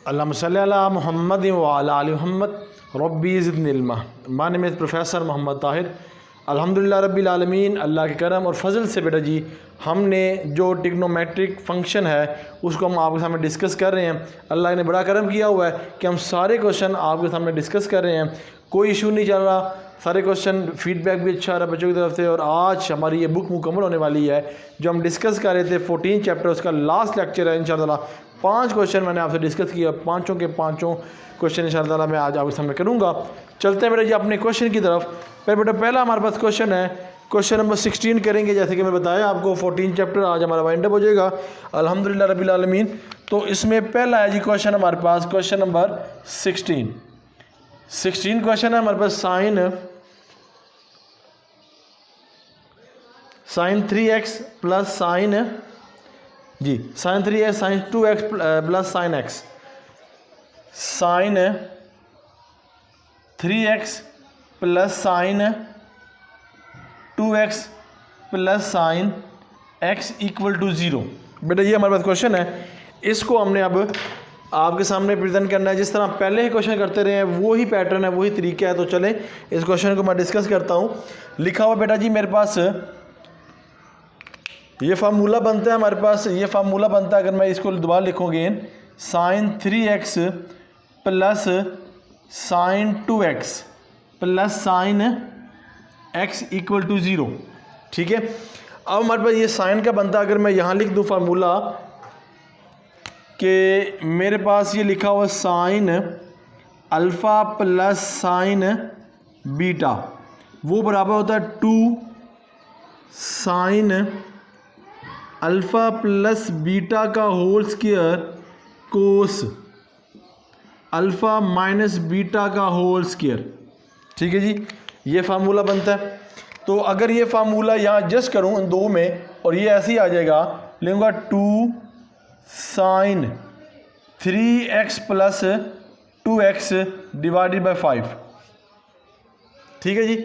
अल्लाहुम्मा सल्ली अला मुहम्मद व अला आलि मुहम्मद रब्बी ज़िदनी इल्मा। My name is professor Mohammad Tahir. अल्हम्दुलिल्लाह रब्बिल आलमीन, अल्लाह के करम और फजल से बेटा जी हमने जो ट्रिग्नोमेट्रिक फंक्शन है उसको हम आपके सामने डिस्कस कर रहे हैं। अल्लाह ने बड़ा करम किया हुआ है कि हम सारे क्वेश्चन आपके सामने डिस्कस कर रहे हैं, कोई इशू नहीं चल रहा, सारे क्वेश्चन फीडबैक भी अच्छा रहा बच्चों की तरफ से। और आज हमारी ये बुक मुकम्मल होने वाली है जो हम डिस्कस कर रहे थे 14 चैप्टर, उसका लास्ट लेक्चर है इंशाअल्लाह। 5 क्वेश्चन मैंने आपसे डिस्कस किया, पाँचों के पाँचों क्वेश्चन इंशाअल्लाह मैं आज आपके सामने करूँगा। चलते हैं बेटा जी अपने क्वेश्चन की तरफ। पर बेटा पहला हमारे पास क्वेश्चन है, क्वेश्चन नंबर 16 करेंगे। जैसे कि मैं बताया आपको 14 चैप्टर आज हमारा वाइंड अप हो जाएगा अल्हम्दुलिल्लाह रब्बिल आलमीन। तो इसमें पहला है जी क्वेश्चन हमारे पास, क्वेश्चन नंबर 16 क्वेश्चन है हमारे पास। Sine 3x plus sine sine 3x sine 2x plus sine x, sine 3x plus sine 2x plus sine x equal to 0। बेटा ये हमारे पास क्वेश्चन है, इसको हमने अब आपके सामने प्रेजेंट करना है। जिस तरह पहले ही क्वेश्चन करते रहे हैं वही पैटर्न है, वही तरीका है। तो चले इस क्वेश्चन को मैं डिस्कस करता हूँ। लिखा हुआ बेटा जी मेरे पास ये फार्मूला बनता है, हमारे पास ये फार्मूला बनता है। अगर मैं इसको दोबारा लिखूँ again, sine 3x plus sine 2x plus sine x equal to 0। ठीक है, अब हमारे पास ये साइन का बनता है। अगर मैं यहाँ लिख दूँ फार्मूला कि मेरे पास ये लिखा हुआ sine alpha plus sine beta, वो बराबर होता है 2 साइन अल्फ़ा प्लस बीटा का whole square cos alpha minus beta का होल स्क्वायर। ठीक है जी, ये फार्मूला बनता है। तो अगर ये फार्मूला यहाँ एडजस्ट करूँ इन दो में और ये ऐसे ही आ जाएगा, लूँगा 2 sine 3x plus 2x divided by 5। ठीक है जी,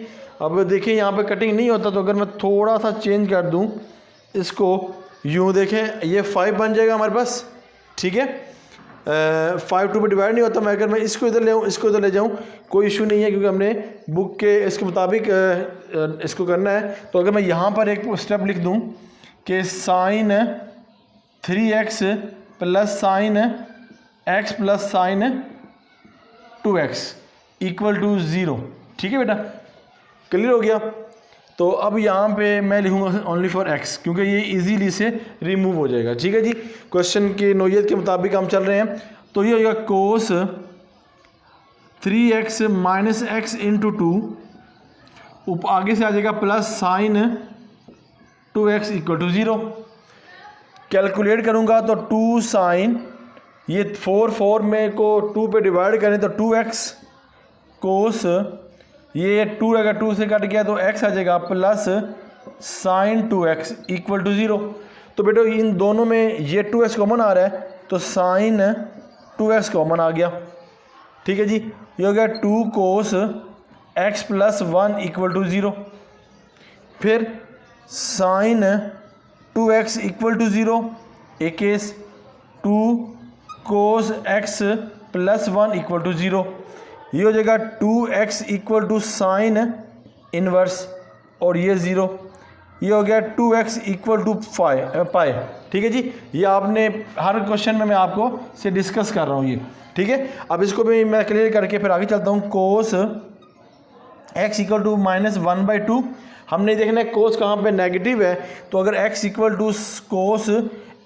अब देखिए यहाँ पे कटिंग नहीं होता, तो अगर मैं थोड़ा सा चेंज कर दूँ इसको, यूँ देखें ये 5 बन जाएगा हमारे पास। ठीक है, 5 2 पे डिवाइड नहीं होता। मैं अगर मैं इसको इधर ले आऊँ, इसको इधर ले जाऊँ, कोई इशू नहीं है, क्योंकि हमने बुक के इसके मुताबिक इसको करना है। तो अगर मैं यहाँ पर एक स्टेप लिख दूँ कि sine 3x plus sine x plus sine 2x equal to 0। ठीक है बेटा, क्लियर हो गया। तो अब यहाँ पे मैं लिखूँगा ओनली फॉर x, क्योंकि ये इजीली से रिमूव हो जाएगा। ठीक है जी, क्वेश्चन की नोयत के मुताबिक हम चल रहे हैं। तो ये होगा कोस 3x माइनस x इंटू 2, आगे से आ जाएगा plus sine 2x equal to 0। Calculate करूँगा तो 2 साइन, ये 4 में को 2 पे डिवाइड करें तो 2x कोस, ये 2 अगर 2 से कट गया तो x आ जाएगा plus sine 2x equal to 0। तो बेटो इन दोनों में ये 2x कॉमन आ रहा है, तो साइन 2x कॉमन आ गया। ठीक है जी, ये हो गया 2 cos x plus 1 equal to 0। फिर साइन 2x इक्वल टू 0 एक case, 2 cos x plus 1 equal to 0। ये हो जाएगा 2x equal to sine inverse और ये 0। ये हो गया 2x इक्वल टू पाई। ठीक है जी, ये आपने हर क्वेश्चन में मैं आपको से डिस्कस कर रहा हूँ ये। ठीक है, अब इसको भी मैं क्लियर करके फिर आगे चलता हूँ। कोस x इक्वल टू माइनस 1/2, हमने देखना है कोस कहाँ पे नेगेटिव है। तो अगर x equal to cos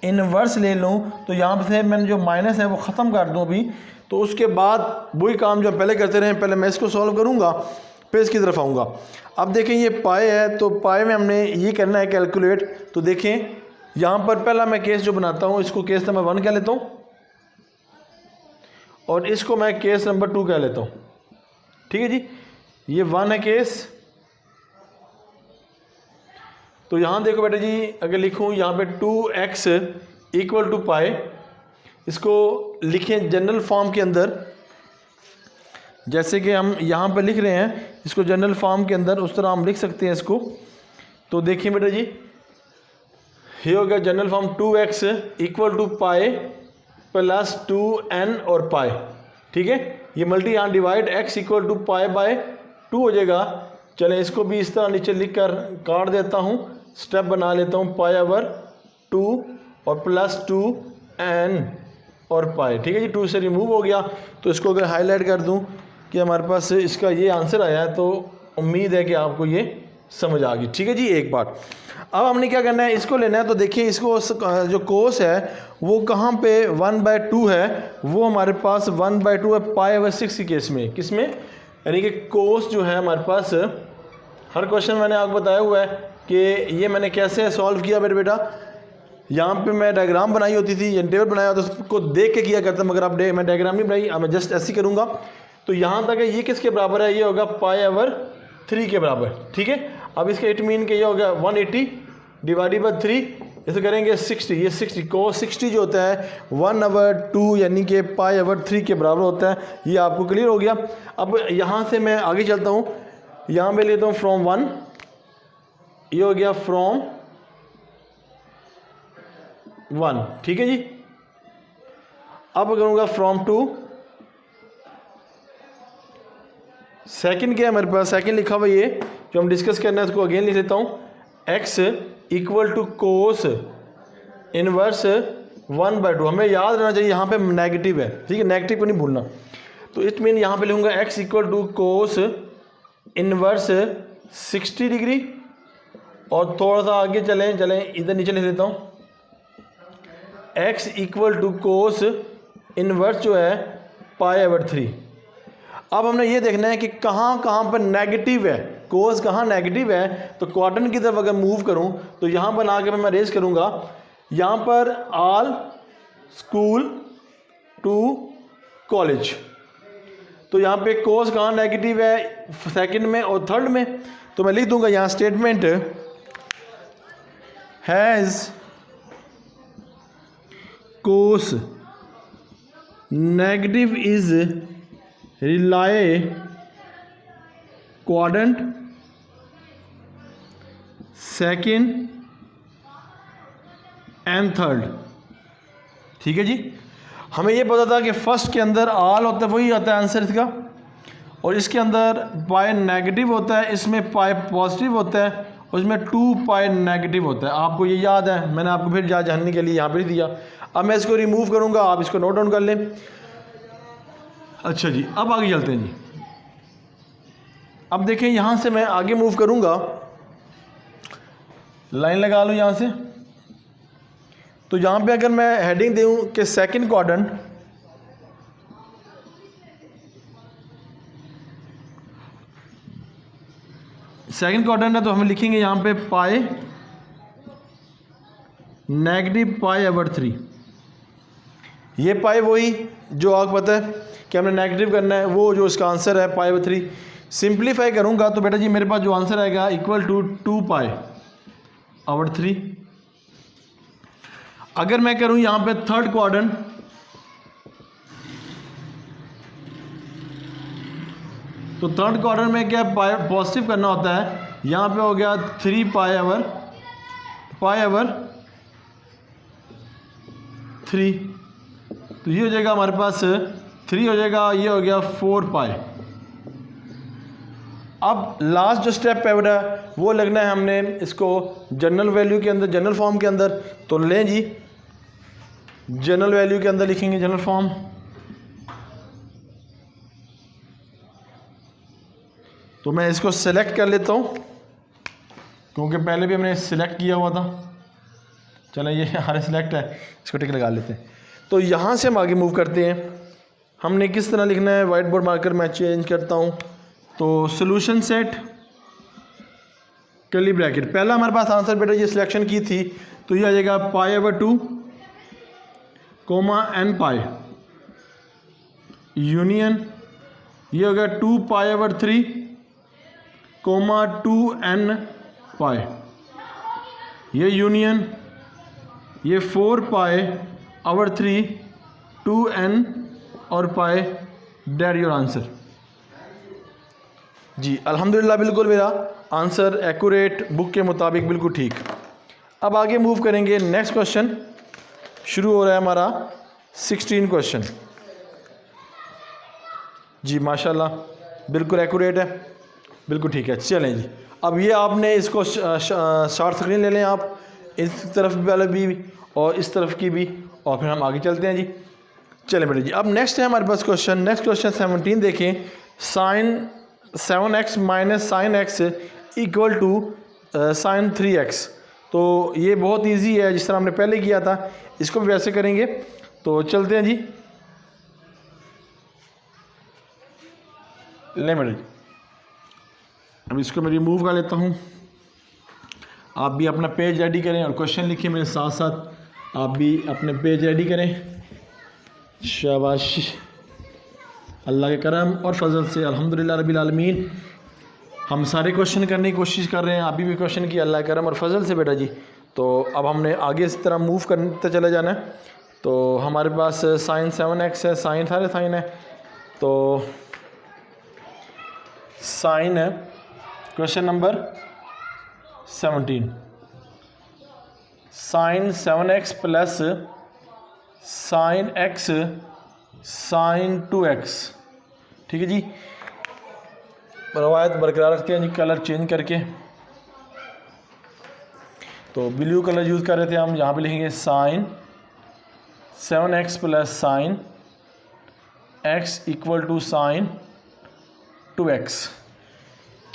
inverse ले लूँ तो यहाँ से मैंने जो माइनस है वो ख़त्म कर दूँ अभी। तो उसके बाद वही काम जो पहले करते रहे, पहले मैं इसको सॉल्व करूँगा फिर इसकी तरफ आऊँगा। अब देखें ये पाए है, तो पाए में हमने ये करना है कैलकुलेट। तो देखें यहाँ पर पहला मैं केस जो बनाता हूँ, इसको केस नंबर 1 कह लेता हूँ और इसको मैं केस नंबर 2 कह लेता हूँ। ठीक है जी, ये 1 है केस। तो यहाँ देखो बेटा जी, अगर लिखूँ यहाँ पे 2x इक्वल टू पाई, इसको लिखें जनरल फॉर्म के अंदर, जैसे कि हम यहाँ पर लिख रहे हैं इसको जनरल फॉर्म के अंदर, उस तरह हम लिख सकते हैं इसको। तो देखिए बेटा जी, ये हो गया general form 2x equal to pi plus 2n और पाई, ठीक है। ये मल्टी यहाँ divide x equal to pi by 2 हो जाएगा। चलें इसको भी इस तरह नीचे लिख कर काट देता हूँ, स्टेप बना लेता हूँ, पाई ओवर 2 और प्लस 2n और पाई, ठीक है जी। 2 से रिमूव हो गया, तो इसको अगर हाईलाइट कर दूँ कि हमारे पास इसका ये आंसर आया है, तो उम्मीद है कि आपको ये समझ आ गई, ठीक है जी। एक बात, अब हमने क्या करना है, इसको लेना है। तो देखिए इसको जो कोस है वो कहाँ पे 1/2 है, वो हमारे पास 1/2 है पाई ओवर 6 के केस में। किस में, यानी कि कोस जो है हमारे पास, हर क्वेश्चन मैंने आपको बताया हुआ है कि ये मैंने कैसे सॉल्व किया मेरे बेटा। यहाँ पे मैं डायग्राम बनाई होती थी या टेबल बनाया होता, उसको देख के किया करता, मगर अब मैं डायग्राम नहीं बनाई, मैं जस्ट ऐसे करूँगा। तो यहाँ तक है, ये किसके बराबर है, ये होगा पाई ओवर 3 के बराबर, ठीक है। अब इसका इट मीन कि ये हो गया 180 डिवाइडेड बाई 3, इसे करेंगे 60, ये 60 को 60 जो होता है 1/2 यानी कि पाई ओवर 3 के बराबर होता है। ये आपको क्लियर हो गया। अब यहाँ से मैं आगे चलता हूँ, यहाँ पे लेता हूँ फ्रॉम 1, ये हो गया फ्रॉम 1, ठीक है जी। अब करूँगा फ्रॉम 2, सेकंड क्या है हमारे पास, सेकंड लिखा हुआ ये जो हम डिस्कस करना है, उसको अगेन लिख लेता हूँ, x equal to cos inverse 1/2। हमें याद रहना चाहिए यहाँ पे नेगेटिव है, ठीक है, नेगेटिव को नहीं भूलना। तो इट मीन यहाँ पे लिखूँगा x equal to cos inverse 60 degree, और थोड़ा सा आगे चलें इधर नीचे लिख लेता हूँ, x equal to cos inverse जो है पाई ओवर 3। अब हमने ये देखना है कि कहाँ कहाँ पर नेगेटिव है, कोस कहाँ नेगेटिव है। तो क्वाड्रेंट की तरफ अगर मूव करूँ तो यहाँ पर आके मैं रेज करूँगा, यहाँ पर ऑल स्कूल टू कॉलेज, तो यहाँ पे कोस कहाँ नेगेटिव है, सेकंड में और थर्ड में। तो मैं लिख दूंगा यहाँ statement has cos negative is rely quadrant second and third, ठीक है जी। हमें ये पता था कि फर्स्ट के अंदर ऑल होता है, वही आता है आंसर इसका, और इसके अंदर पाई नेगेटिव होता है, इसमें पाई पॉजिटिव होता है, और इसमें 2 पाई नेगेटिव होता है। आपको ये याद है, मैंने आपको फिर जानने के लिए यहाँ पर दिया। अब मैं इसको रिमूव करूँगा, आप इसको नोट डाउन कर लें। अच्छा जी, अब आगे चलते हैं जी। अब देखें यहाँ से मैं आगे मूव करूँगा, लाइन लगा लूँ यहाँ से। तो यहाँ पे अगर मैं हेडिंग दूँ कि सेकंड क्वाड्रेंट, है, तो हम लिखेंगे यहाँ पे पाई नेगेटिव पाई ओवर 3। ये पाई वही जो आपको पता है कि हमने नेगेटिव करना है, वो जो इसका आंसर है पाई ओवर 3। सिंप्लीफाई करूँगा तो बेटा जी मेरे पास जो आंसर आएगा इक्वल टू 2 पाई ओवर 3। अगर मैं करूँ यहाँ पे थर्ड क्वाड्रेंट, तो थर्ड क्वाड्रेंट में क्या पॉजिटिव करना होता है, यहाँ पे हो गया 3 पाई ओवर 3, तो ये हो जाएगा हमारे पास 3 हो जाएगा, ये हो गया 4 पाई। अब लास्ट जो स्टेप है बेटा वो लगना है हमने इसको जनरल वैल्यू के अंदर, जनरल फॉर्म के अंदर। तो लें जी, जनरल वैल्यू के अंदर लिखेंगे जनरल फॉर्म। तो मैं इसको सेलेक्ट कर लेता हूँ क्योंकि पहले भी हमने सिलेक्ट किया हुआ था। चलो ये हमारे सिलेक्ट है, इसको टिक लगा लेते हैं। तो यहाँ से हम आगे मूव करते हैं। हमने किस तरह लिखना है, वाइट बोर्ड मार्कर मैं चेंज करता हूँ। तो सोल्यूशन सेट कर्ली ब्रैकेट, पहला हमारे पास आंसर बेटा ये सिलेक्शन की थी, तो ये आ जाएगा पाई ओवर 2 कोमा n पाई यूनियन, ये हो गया 2 पाई ओवर 3 कोमा 2n पाई, ये यूनियन, ये 4 पाई ओवर 3 2n और पाई, डेट योर आंसर। जी अल्हम्दुलिल्लाह, बिल्कुल मेरा आंसर एक्यूरेट, बुक के मुताबिक बिल्कुल ठीक। अब आगे मूव करेंगे, नेक्स्ट क्वेश्चन शुरू हो रहा है हमारा 16 क्वेश्चन जी, माशाल्लाह बिल्कुल एक्यूरेट है, बिल्कुल ठीक है। चलें जी, अब ये आपने इसको शॉर्ट स्क्रीन ले लें आप, इस तरफ वाले भी और इस तरफ की भी, और फिर हम आगे चलते हैं जी। चलें बेटे जी, अब नेक्स्ट है हमारे पास क्वेश्चन, नेक्स्ट क्वेश्चन 17 देखें। Sine 7x minus sine x equal to sine 3x। तो ये बहुत इजी है, जिस तरह हमने पहले किया था इसको भी वैसे करेंगे। तो चलते हैं जी, ले बेटे जी, अब इसको मैं रिमूव कर लेता हूँ। आप भी अपना पेज रेडी करें और क्वेश्चन लिखिए मेरे साथ साथ, आप भी अपने पेज रेडी करें। शाबाश, अल्लाह के करम और फजल से अल्हम्दुलिल्लाह रब्बिल आलमीन हम सारे क्वेश्चन करने की कोशिश कर रहे हैं। अभी भी क्वेश्चन किया अल्लाह के करम और फजल से बेटा जी। तो अब हमने आगे इस तरह मूव करते चले जाना है। तो हमारे पास साइन 7x है, साइन सारे साइन है, तो साइन है question number 17, sine 7x plus sine x sine 2x। ठीक है जी, रवायत बरकरार रखते हैं जी, कलर चेंज करके। तो ब्लू कलर यूज़ कर रहे थे हम, यहाँ पे लिखेंगे sine 7x plus sine x equal to sine 2x।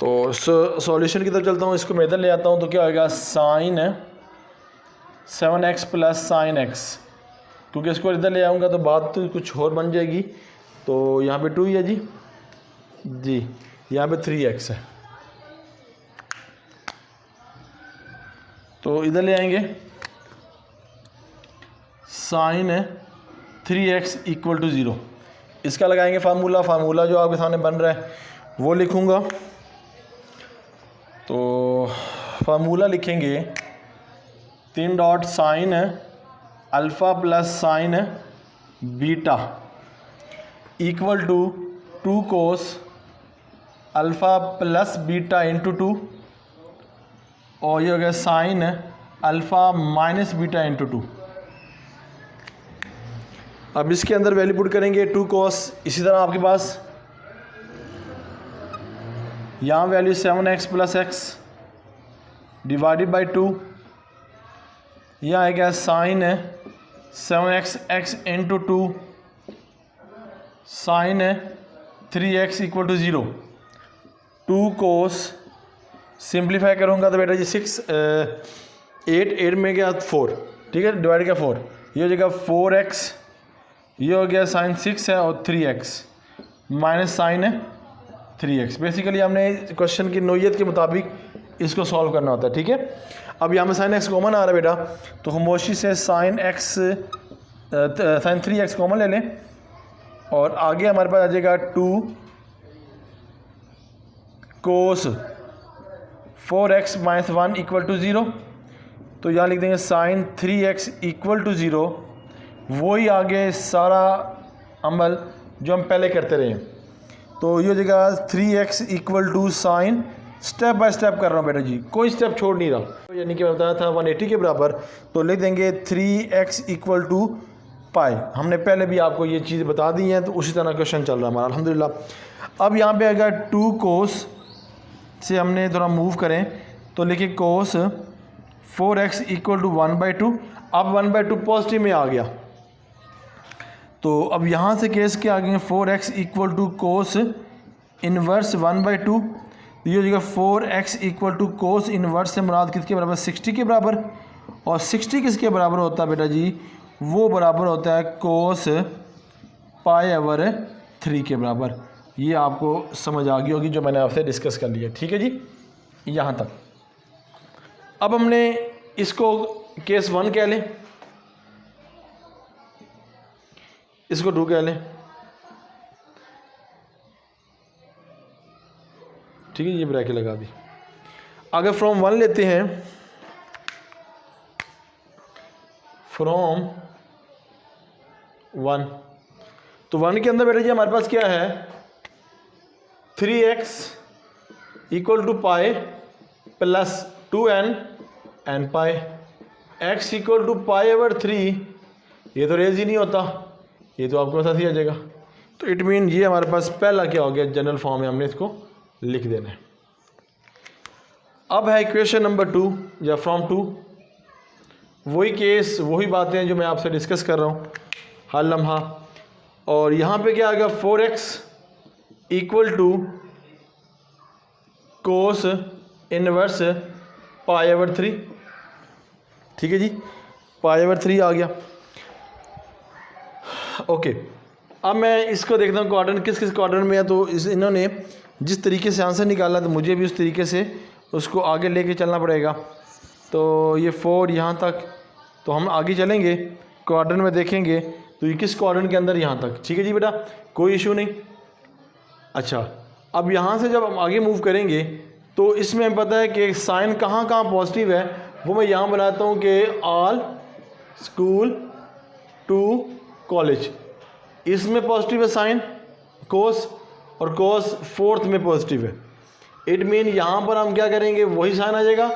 तो सॉल्यूशन की तरफ चलता हूँ, इसको मैं इधर ले आता हूँ। तो क्या होगा, sign 7x plus sine x, क्योंकि इसको इधर ले आऊँगा तो बात तो कुछ और बन जाएगी। तो यहाँ पे 2 ही है जी, यहाँ पे 3x है, तो इधर ले आएंगे साइन 3x इक्वल टू 0। इसका लगाएंगे फार्मूला जो आपके सामने बन रहा है वो लिखूँगा। तो फार्मूला लिखेंगे 3 dot sine alpha plus sine beta equal to 2 cos alpha plus beta into 2, और ये हो गया sine alpha minus beta into 2। अब इसके अंदर वैल्यू पुट करेंगे 2 कोस। इसी तरह आपके पास यहाँ value 7x plus x divided by 2, यह आएगा sine 7x x into 2 sine 3x equal to 0। 2 cos simplify करूँगा तो बेटा जी 6 8 में गया 4, ठीक है, डिवाइड किया 4, ये हो जाएगा 4x, ये हो गया साइन 6 है और 3x minus sine 3x। Basically हमने क्वेश्चन की नोयत के मुताबिक इसको सॉल्व करना होता है, ठीक है। अब यहाँ में साइन x कॉमन आ रहा है बेटा, तो खामोशी से साइन 3x कॉमन ले लें, और आगे हमारे पास आ जाएगा 2 cos 4x minus 1 equal to 0। तो यहाँ लिख देंगे साइन 3x इक्वल टू 0। वही आगे सारा अमल जो हम पहले करते रहे। तो ये हो जाएगा 3x equal to sine, step by step कर रहा हूँ बेटा जी, कोई स्टेप छोड़ नहीं रहा। यानी कि मैं बताया था 180 के बराबर, तो लिख देंगे 3x इक्वल टू पाई। हमने पहले भी आपको ये चीज़ बता दी है, तो उसी तरह क्वेश्चन चल रहा है हमारा अल्हम्दुलिल्लाह। अब यहाँ पे आएगा 2 कोस से हमने थोड़ा मूव करें तो लिखे कोस 4x इक्वल टू 1/2। अब 1/2 पॉजिटिव में आ गया, तो अब यहाँ से केस के आ गए 4x equal to cos inverse 1/2। ये हो जाएगा 4x equal to cos inverse से मुराद किसके बराबर, 60 के बराबर। और 60 किसके बराबर होता है बेटा जी, वो बराबर होता है कोस π/3 के बराबर। ये आपको समझ आ गई होगी जो मैंने आपसे डिस्कस कर लिया, ठीक है जी, यहाँ तक। अब हमने इसको केस 1 कह लें, इसको 2 कह लें, ठीक है, ये ब्रैकेट लगा दी। अगर फ्रॉम 1 लेते हैं, फ्रॉम 1, तो 1 के अंदर बेटा जी हमारे पास क्या है, 3x equal to pi plus 2n n pi, x equal to π/3। ये तो रेज ही नहीं होता, ये तो आपके पास ऐसे ही आ जाएगा। तो इट मीन ये हमारे पास पहला क्या हो गया, जनरल फॉर्म है, हमने इसको लिख देना है। अब है इक्वेशन नंबर 2 या फ्रॉम 2, वही केस वही बातें जो मैं आपसे डिस्कस कर रहा हूँ हर लम्हा। और यहाँ पे क्या आएगा, 4x equal to cos inverse π/3। ठीक है जी, π/3 आ गया। ओके, अब मैं इसको देखता हूँ क्वाड्रेंट किस किस क्वाड्रेंट में है। तो इन्होंने जिस तरीके से आंसर निकाला तो मुझे भी उस तरीके से उसको आगे लेके चलना पड़ेगा। तो ये 4 यहाँ तक, तो हम आगे चलेंगे क्वाड्रेंट में देखेंगे तो ये किस क्वाड्रेंट के अंदर, यहाँ तक। ठीक है जी बेटा, कोई इशू नहीं। अच्छा, अब यहाँ से जब हम आगे मूव करेंगे तो इसमें हमें पता है कि साइन कहाँ कहाँ पॉजिटिव है, वो मैं यहाँ बनाता हूँ कि ऑल स्कूल टू कॉलेज, इसमें पॉजिटिव है साइन कोस, और कोस 4th में पॉजिटिव है। इट मीन यहाँ पर हम क्या करेंगे, वही साइन आ जाएगा।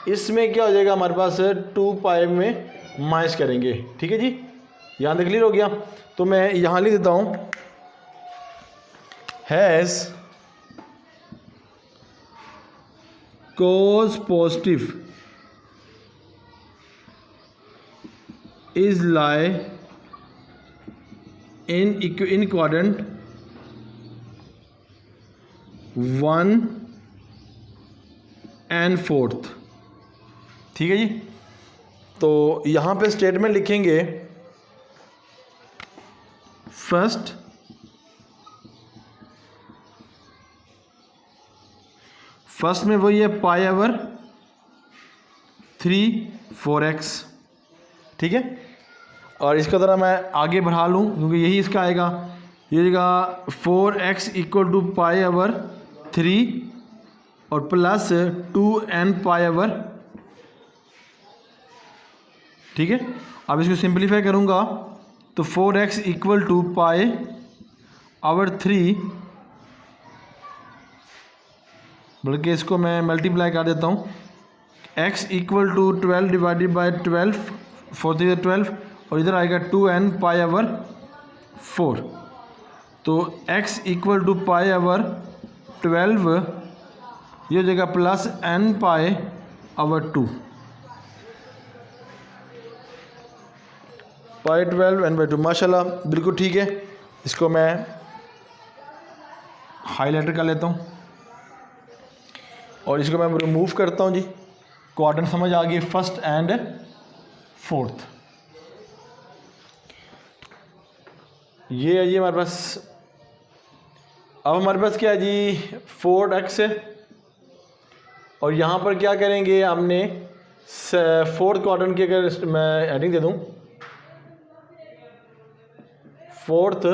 इसमें क्या हो जाएगा हमारे पास 2π में माइनस करेंगे। ठीक है जी, यहाँ तक क्लियर हो गया। तो मैं यहाँ लिख देता हूँ, has cos positive is lie in quadrant 1 and 4th। ठीक है जी, तो यहाँ पे स्टेटमेंट लिखेंगे, फर्स्ट में वही है π/3 4x। ठीक है, और इसका ज़रा मैं आगे बढ़ा लूँ क्योंकि यही इसका आएगा। ये जगह 4x इक्वल टू π/3 और प्लस 2nπ। ठीक है, अब इसको सिंप्लीफाई करूँगा तो 4x इक्वल टू π/3, बल्कि इसको मैं मल्टीप्लाई कर देता हूँ, x equal to 12 divided by 12, 4 3 12, और इधर आएगा 2nπ/4। तो x इक्वल टू π/12, ये हो जाएगा प्लस nπ/2, π12 n/2। माशाल्लाह बिल्कुल ठीक है। इसको मैं हाईलाइटर कर लेता हूँ और इसको मैं रिमूव करता हूँ जी। क्वाड्रेंट समझ आ गई, 1st एंड 4th। ये है जी हमारे पास। अब हमारे पास क्या है जी, 4x है, और यहाँ पर क्या करेंगे, हमने 4th क्वाड्रेंट की अगर मैं हेडिंग दे दूँ, 4th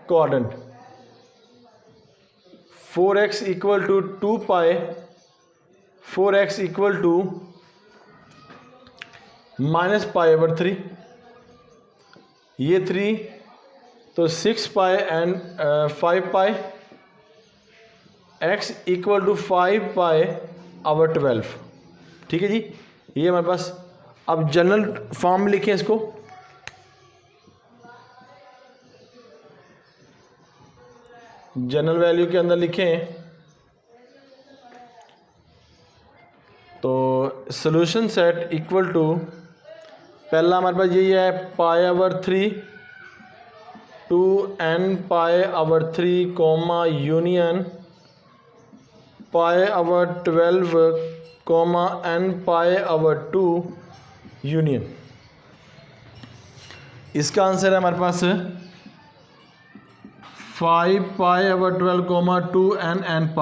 quadrant 4x equal to 2π, 4x equal to -π/3, ये 3, तो 6π एंड 5π, x इक्वल टू 5π/12। ठीक है जी, ये हमारे पास। अब जनरल फॉर्म में लिखें इसको, जनरल वैल्यू के अंदर लिखें तो सॉल्यूशन सेट इक्वल टू, पहला हमारे पास यही है π/3 2nπ/3 comma union π/12 comma nπ/2 union. इसका आंसर है हमारे पास 5π/12 कॉमा 2n/nπ।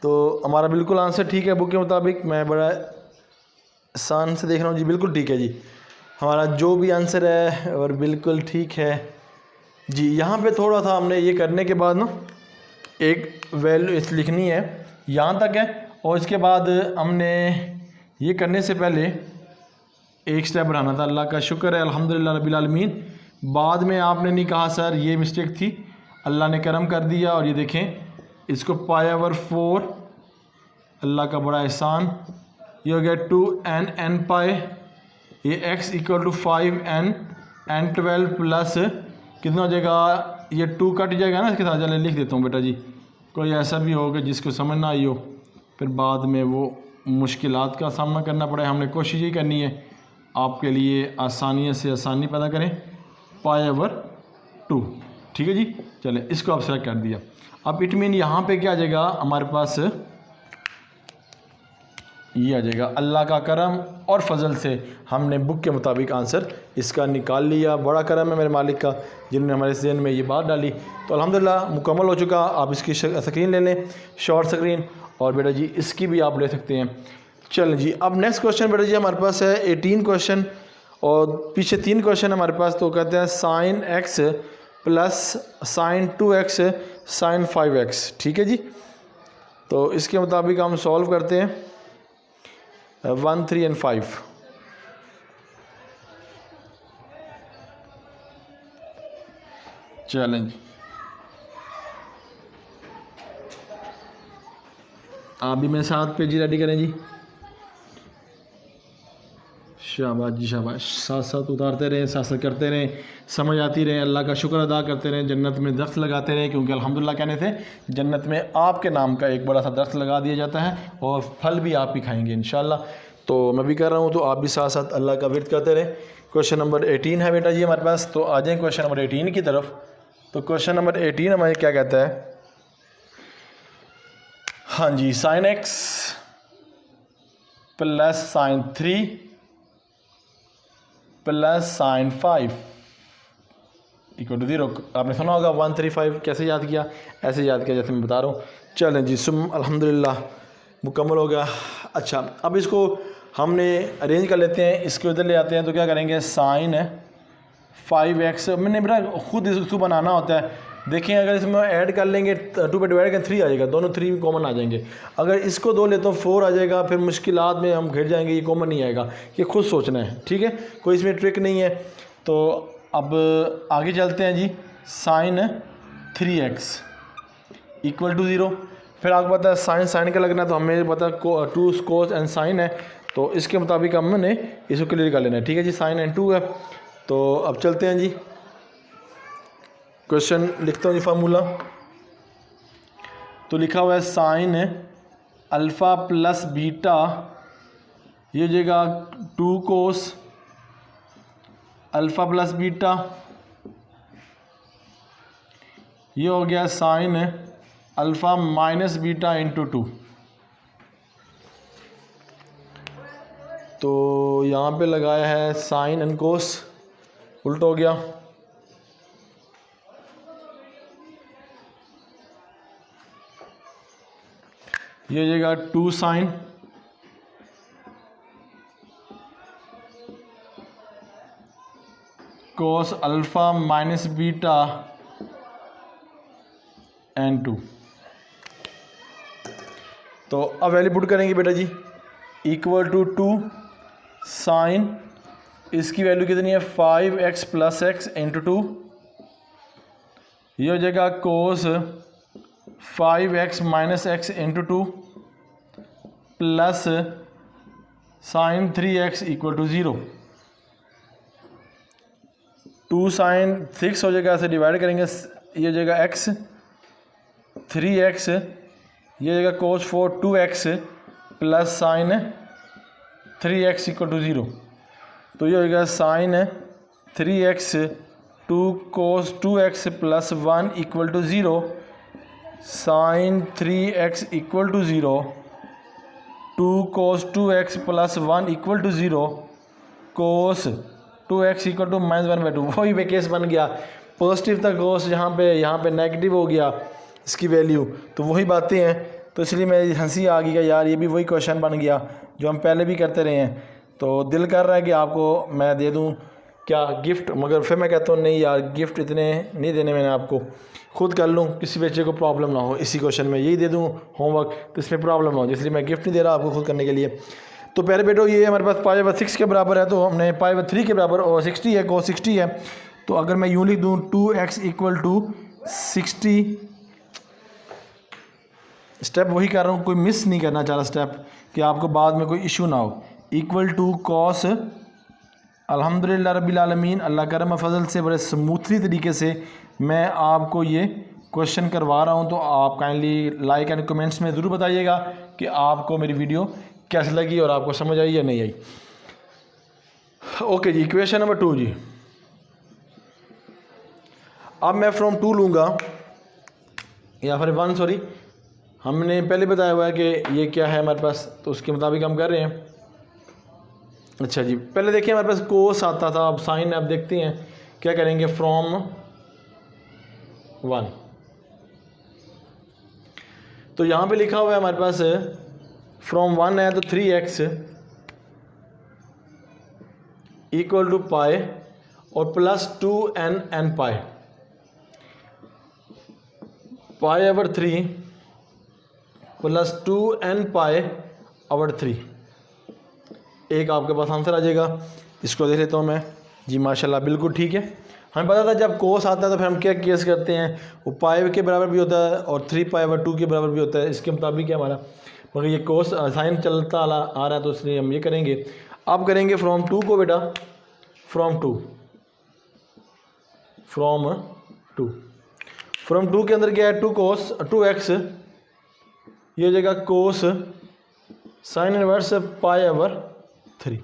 तो हमारा बिल्कुल आंसर ठीक है बुक के मुताबिक। मैं बड़ा आसान से देख रहा हूँ जी, बिल्कुल ठीक है जी, हमारा जो भी आंसर है और बिल्कुल ठीक है जी। यहाँ पे थोड़ा सा हमने ये करने के बाद ना एक वैल्यू इस लिखनी है, यहाँ तक है, और इसके बाद हमने ये करने से पहले एक स्टेप बढ़ाना था। अल्लाह का शुक्र है अल्हम्दुलिल्लाह रब्बिल आलमीन। बाद में आपने नहीं कहा सर ये मिस्टेक थी, अल्लाह ने करम कर दिया और ये देखें इसको π/4, अल्लाह का बड़ा एहसान। ये हो गया 2n पाई, ये x equal to 5n n12 plus कितना हो जाएगा, ये 2 कट जाएगा ना इसके साथ। चले लिख देता हूँ बेटा जी, कोई ऐसा भी हो कि जिसको समझ ना आई हो फिर बाद में वो मुश्किलात का सामना करना पड़े। हमने कोशिश ही करनी है आपके लिए आसानी से आसानी पैदा करें। π/2, ठीक है जी। चले इसको आप सेलेक्ट कर दिया। अब इट मीन यहाँ पे क्या आ जाएगा हमारे पास, ये आ जाएगा अल्लाह का करम और फजल से हमने बुक के मुताबिक आंसर इसका निकाल लिया। बड़ा करम है मेरे मालिक का जिन्होंने हमारे जहन में ये बात डाली। तो अल्हम्दुलिल्लाह मुकम्मल हो चुका। आप इसकी स्क्रीन ले लें, शॉर्ट स्क्रीन, और बेटा जी इसकी भी आप ले सकते हैं। चलें जी, अब नेक्स्ट क्वेश्चन बेटा जी हमारे पास है 18 क्वेश्चन, और पीछे 3 क्वेश्चन हमारे पास। तो कहते हैं sin x plus sin 2x sin 5x, ठीक है जी। तो इसके मुताबिक हम सॉल्व करते हैं 1, 3 और 5। चलें जी, आप भी मेरे साथ पेजी रेडी करें जी। शाबाश जी शाबाश, साथ साथ उतारते रहें, साथ साथ करते रहें, समझ आती रहें, अल्लाह का शुक्र अदा करते रहें, जन्नत में दरख्त लगाते रहें, क्योंकि अल्हम्दुलिल्लाह कहने थे जन्नत में आपके नाम का एक बड़ा सा दरख्त लगा दिया जाता है और फल भी आप ही खाएंगे इंशाल्लाह। तो मैं भी कर रहा हूँ, तो आप भी साथ साथ अल्लाह का विर्द करते रहें। क्वेश्चन नंबर 18 है बेटा जी हमारे पास। तो आ जाएँ क्वेश्चन नंबर 18 की तरफ। तो क्वेश्चन नंबर 18 हमारे क्या कहता है, हाँ जी, sin x plus sin 3 plus sin 5 equal to 0। आपने सुना होगा 1, 3, 5 कैसे याद किया, ऐसे याद किया जैसे मैं बता रहा हूँ। चलें जी, अल्हम्दुलिल्लाह मुकम्मल हो गया। अच्छा, अब इसको हमने अरेंज कर लेते हैं, इसके उधर ले आते हैं। तो क्या करेंगे, sin 5x, मैंने बेटा खुद इसको बनाना होता है। देखें अगर इसमें ऐड कर लेंगे 2 पे डिवाइड करें 3 आ जाएगा, दोनों 3 कॉमन आ जाएंगे। अगर इसको 2 लेते हो 4 आ जाएगा, फिर मुश्किलात में हम घिर जाएंगे, ये कॉमन नहीं आएगा। ये खुद सोचना है, ठीक है, कोई इसमें ट्रिक नहीं है। तो अब आगे चलते हैं जी। sin 3x equal to 0। फिर आपको पता है साइन का लगना है, तो हमें पता है 2 cos एंड साइन है, तो इसके मुताबिक हमने इसको क्लियर कर लेना है, ठीक है जी। sin एंड 2 है। तो अब चलते हैं जी, क्वेश्चन लिखता हूँ जी फार्मूला। तो लिखा हुआ है sin अल्फ़ा प्लस बीटा, ये हो जाएगा 2 cos अल्फ़ा प्लस बीटा, ये हो गया sin alpha minus beta into 2। तो यहाँ पे लगाया है sin एंड cos, उल्टा हो गया। ये हो जाएगा 2 sin cos alpha minus beta एन 2। तो अब वैल्यू पुट करेंगे बेटा जी, इक्वल टू 2 sin, इसकी वैल्यू कितनी है 5x प्लस एक्स इंटू 2। ये हो जाएगा cos 5x minus x into 2 plus sin 3x equal to 0। 2 sin 6 हो जाएगा, ऐसे डिवाइड करेंगे, ये हो जाएगा x 3x, ये हो जाएगा cos 4 2x plus sin 3x equal to 0। तो ये हो जाएगा sin 3x 2 cos 2x plus 1 equal to 0, sin 3x equal to 0, 2 cos 2x plus 1 equal to 0, cos 2x equal to -1/2। वही पे केस बन गया, पॉजिटिव था cos, यहाँ पे नेगेटिव हो गया इसकी वैल्यू। तो वही बातें हैं, तो इसलिए मेरी हंसी आ गई कि यार ये भी वही क्वेश्चन बन गया जो हम पहले भी करते रहे हैं। तो दिल कर रहा है कि आपको मैं दे दूं क्या गिफ्ट, मगर फिर मैं कहता हूँ नहीं यार, गिफ्ट इतने नहीं देने, मैंने आपको खुद कर लूँ, किसी बच्चे को प्रॉब्लम ना हो इसी क्वेश्चन में, यही दे दूँ होमवर्क तो इसमें प्रॉब्लम ना हो, इसलिए मैं गिफ्ट नहीं दे रहा आपको खुद करने के लिए। तो पहले बेटो ये हमारे पास π/6 के बराबर है, तो हमने π/3 के बराबर, और 60 है, cos 60 है। तो अगर मैं यूँ लिख दूँ 2x इक्वल टू 60 स्टेप वही कर रहा हूँ, कोई मिस नहीं करना चाह रहा स्टेप कि आपको बाद में कोई इशू ना हो। इक्वल टू कॉस, अल्हम्दुलिल्लाह रब्बिल आलमीन, अल्लाह करम फजल से बड़े स्मूथली तरीके से मैं आपको ये क्वेश्चन करवा रहा हूँ। तो आप काइंडली लाइक एंड कमेंट्स में ज़रूर बताइएगा कि आपको मेरी वीडियो कैसी लगी और आपको समझ आई या नहीं आई। ओके जी, इक्वेशन नंबर 2 जी। अब मैं फ्रॉम 2 लूँगा या फिर 1, सॉरी, हमने पहले बताया हुआ है कि ये क्या है हमारे पास, तो उसके मुताबिक हम कर रहे हैं। अच्छा जी, पहले देखिए हमारे पास कोस आता था, अब साइन आप देखते हैं क्या करेंगे, फ्रॉम 1। तो यहाँ पे लिखा हुआ है हमारे पास फ्रॉम 1 है तो 3x इक्वल टू पाई और plus 2n n pi, pi over 3 plus 2n pi over 3। एक आपके पास आंसर आ जाएगा। इसको देख लेता हूँ मैं जी, माशाल्लाह बिल्कुल ठीक है। हमें पता था जब कोस आता है तो फिर हम क्या केस करते हैं, वो पाई के बराबर भी होता है और 3 पाई ओवर 2 के बराबर भी होता है, इसके मुताबिक है हमारा। मगर ये कोस साइन चलता आ रहा है तो इसलिए हम ये करेंगे। अब करेंगे फ्रॉम 2 को बेटा, फ्रॉम 2 के अंदर क्या है, 2x, ये हो जाएगा कोस साइन इनवर्स पाई ओवर 3।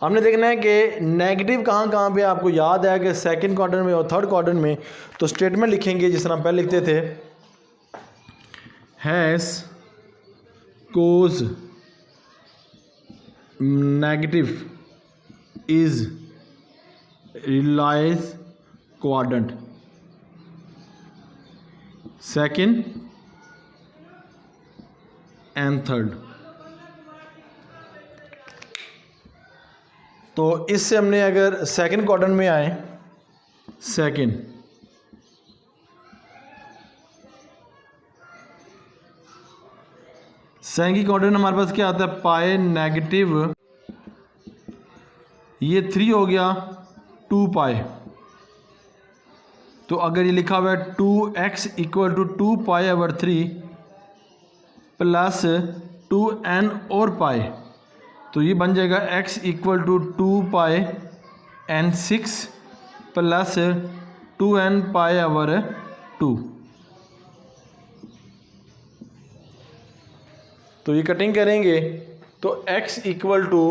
हमने देखना है कि नेगेटिव कहाँ पे आपको याद है कि सेकंड क्वाड्रेंट में और थर्ड क्वाड्रेंट में, तो स्टेटमेंट लिखेंगे जिस तरह पहले लिखते थे, has cos negative is realise quadrant, second and third. तो इससे हमने अगर सेकंड क्वाड्रेंट में आए, सेकंड क्वाड्रेंट हमारे पास क्या आता है, पाई नेगेटिव, ये 3 हो गया 2 पाई। तो अगर ये लिखा हुआ है 2x equal to 2 pi over 3 plus 2n और पाई, तो ये बन जाएगा x equal to 2 pi n 6 plus 2n pi over 2। तो ये कटिंग करेंगे तो x equal to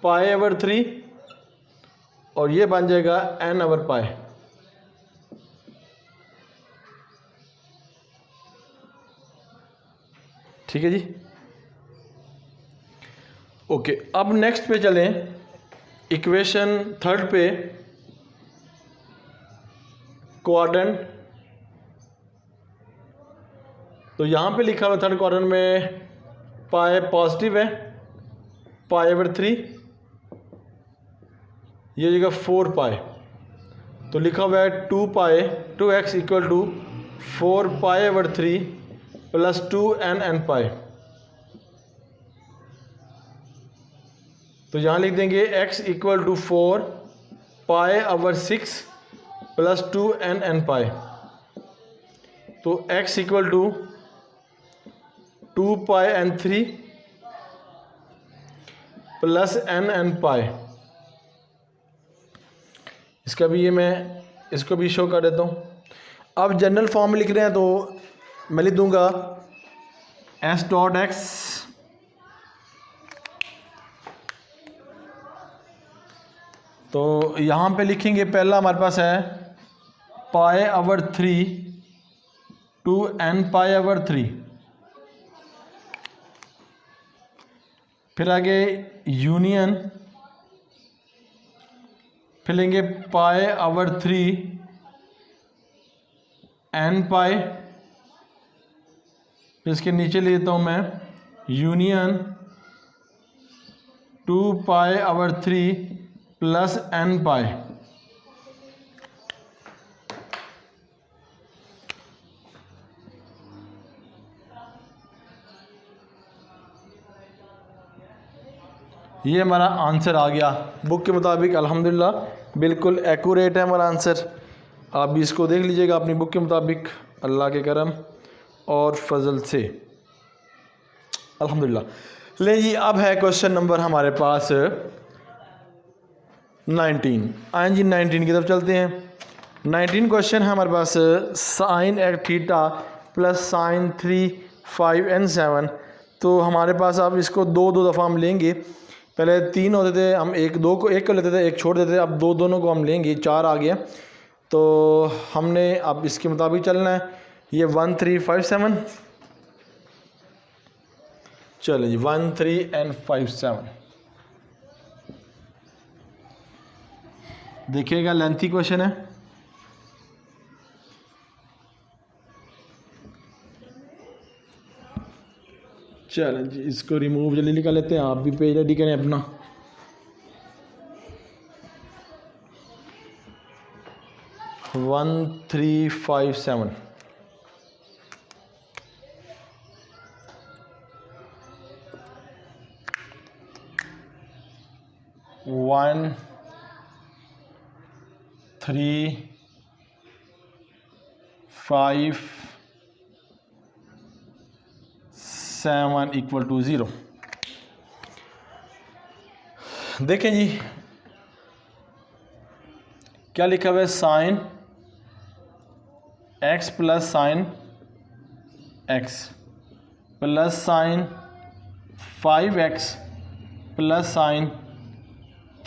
pi over 3 और ये बन जाएगा n ओवर पाई। ठीक है जी, ओके। अब नेक्स्ट पे चलें, इक्वेशन 3 पे, क्वाड्रेंट। तो यहाँ पे लिखा हुआ थर्ड क्वाड्रेंट में पाई पॉजिटिव है, पाई ओवर 3, ये जगह 4 पाई, तो लिखा हुआ है 2x equal to 4 pi over 3 plus 2n n pi. तो यहाँ लिख देंगे x equal to 4 pi over 6 plus 2n n pi. तो x equal to 2 pi n 3 plus n n pi. इसका भी ये मैं इसको भी शो कर देता हूँ। अब जनरल फॉर्म में लिख रहे हैं तो मैं लिख दूंगा s डॉट x तो यहाँ पे लिखेंगे, पहला हमारे पास है pi over 3 two n pi over 3, फिर आगे यूनियन, फिर लेंगे पाई ओवर 3 n पाई, फिर इसके नीचे लेता हूँ मैं union 2 pi over 3 plus n पाई। ये हमारा आंसर आ गया बुक के मुताबिक। अल्हम्दुलिल्लाह बिल्कुल एक्यूरेट है हमारा आंसर। आप भी इसको देख लीजिएगा अपनी बुक के मुताबिक, अल्लाह के करम। और फजल से। अल्हम्दुलिल्लाह। ले जी, अब है क्वेश्चन नंबर हमारे पास 19। आए जी 19 की तरफ चलते हैं। 19 क्वेश्चन है हमारे पास sine x theta plus sine 3 5 and 7। तो हमारे पास अब इसको दो दफ़ा हम लेंगे। पहले 3 होते थे, हम एक को लेते थे, एक छोड़ देते थे। अब दोनों को हम लेंगे, 4 आ गया। तो हमने अब इसके मुताबिक चलना है। ये 1 3 5 7, चलो जी 1 3 एंड 5 7। देखिएगा लेंथी क्वेश्चन है। चलें जी, इसको रिमूव जल्दी निकाल लेते हैं। आप भी पेज रेडी करें अपना। One 3 5 7 1 3 5 7 equal to 0। देखें जी क्या लिखा हुआ है, sine x plus sine x plus sine 5x plus sine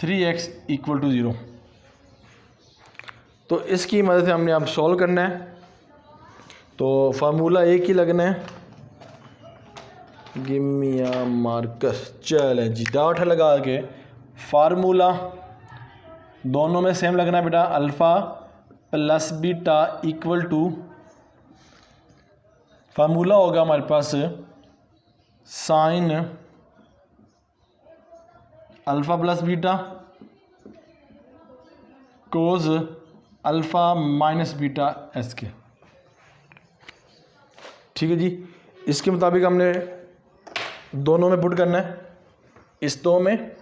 3x equal to 0। तो इसकी मदद से हमने अब सॉल्व करना है। तो फार्मूला एक ही लगना है, गिव मी अ मार्कर। चलें जी, डॉट लगा के फार्मूला दोनों में सेम लगना है बेटा। Alpha plus beta equal to, formula होगा हमारे पास sine alpha plus beta cos alpha minus beta एस के। ठीक है जी, इसके मुताबिक हमने दोनों में पुट करना है, इस दो में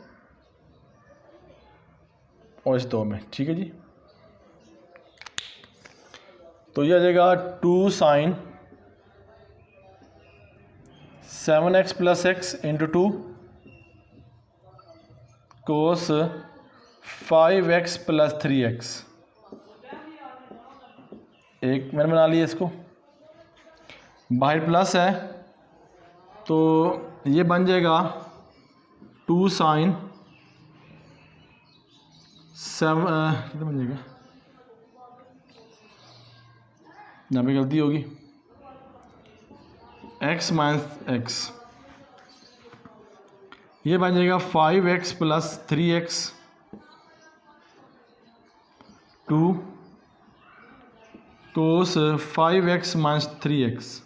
और इस दो में। ठीक है जी, तो यह आ जाएगा 2 sine 7x plus x into 2 cos 5x plus 3x। एक मैंने बना लिया, इसको बाहर प्लस है तो ये बन जाएगा 2 साइन 7 कितना बन जाएगा, यहाँ पे गलती होगी, x माइनस एक्स, ये बन जाएगा 5x plus 3x 2 cos 5x minus 3x।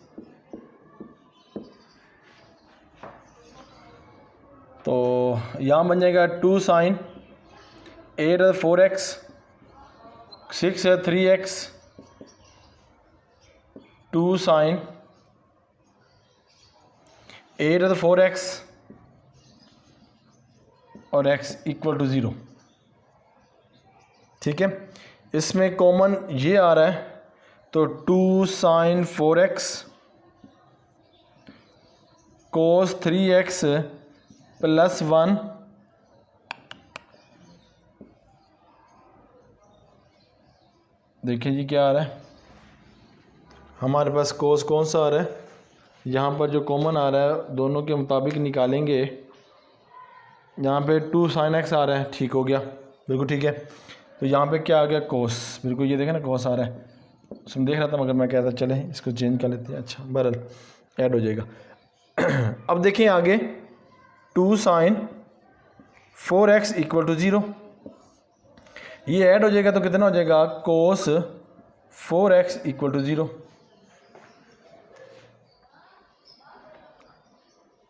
तो यहाँ बन जाएगा 2 साइन 8 है 4x, 6 है 3x, 2 साइन 8 है 4x और x इक्वल टू 0। ठीक है, इसमें कॉमन ये आ रहा है तो 2 sign 4x cos 3x plus 1 देखिए जी क्या आ रहा है हमारे पास, कोस कौन सा आ रहा है, यहाँ पर जो कॉमन आ रहा है दोनों के मुताबिक निकालेंगे। यहाँ पे 2 साइन एक्स आ रहा है, ठीक हो गया, बिल्कुल ठीक है। तो यहाँ पे क्या आ गया, कोस, बिल्कुल ये देखें ना कोस आ रहा है, उसमें देख रहा था मगर मैं कहता चले इसको चेंज कर लेते हैं। अच्छा बहरहाल ऐड हो जाएगा। अब देखें आगे 2 साइन 4x इक्वल टू 0, ये ऐड हो जाएगा तो कितना हो जाएगा, कोस 4x इक्वल टू 0।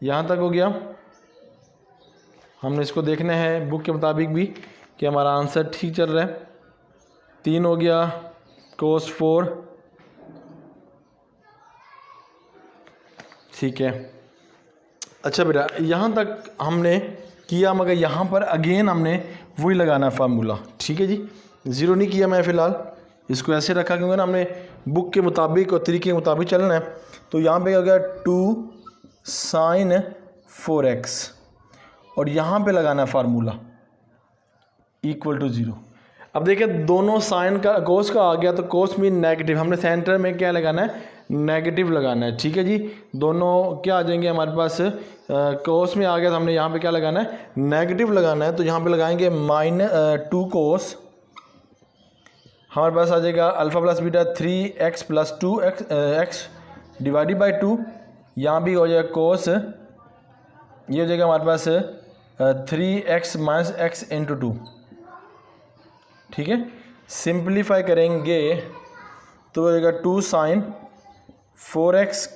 यहाँ तक हो गया। हमने इसको देखना है बुक के मुताबिक भी कि हमारा आंसर ठीक चल रहा है। 3 हो गया कोस 4, ठीक है। अच्छा बेटा यहाँ तक हमने किया, मगर यहाँ पर अगेन हमने वही लगाना फार्मूला। ठीक है जी, ज़ीरो नहीं किया मैं फ़िलहाल, इसको ऐसे रखा क्योंकि ना हमने बुक के मुताबिक और तरीके के मुताबिक चलना है। तो यहाँ पे हो गया 2 sin 4x और यहाँ पे लगाना है फार्मूला इक्वल टू 0। अब देखिए दोनों साइन का कोस का आ गया तो कोस मीन नेगेटिव, हमने सेंटर में क्या लगाना है, नेगेटिव लगाना है। ठीक है जी, दोनों क्या आ जाएंगे हमारे पास, कोस में आ गया तो हमने यहाँ पे क्या लगाना है, नेगेटिव लगाना है। तो यहाँ पे लगाएंगे -2 कोस, हमारे पास आ जाएगा alpha plus beta 3x plus 2x divided by 2। यहाँ भी हो जाएगा कोस, ये हो जाएगा हमारे पास 3x माइनस x इंटू 2। ठीक है, सिंप्लीफाई करेंगे तो हो जाएगा 2 sin 4x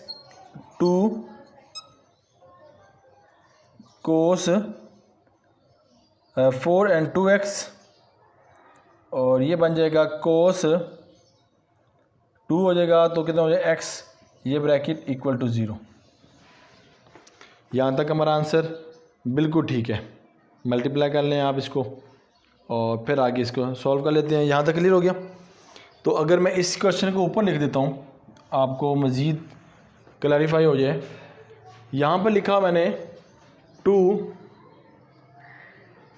2 cos 4 and 2x और ये बन जाएगा कोस 2 हो जाएगा तो कितना हो जाएगा x, ये ब्रैकेट इक्वल टू 0। यहाँ तक हमारा आंसर बिल्कुल ठीक है। मल्टीप्लाई कर लें आप इसको और फिर आगे इसको सॉल्व कर लेते हैं। यहाँ तक क्लियर हो गया। तो अगर मैं इस क्वेश्चन को ऊपर लिख देता हूँ आपको मज़ीद क्लैरिफाई हो जाए। यहाँ पर लिखा मैंने 2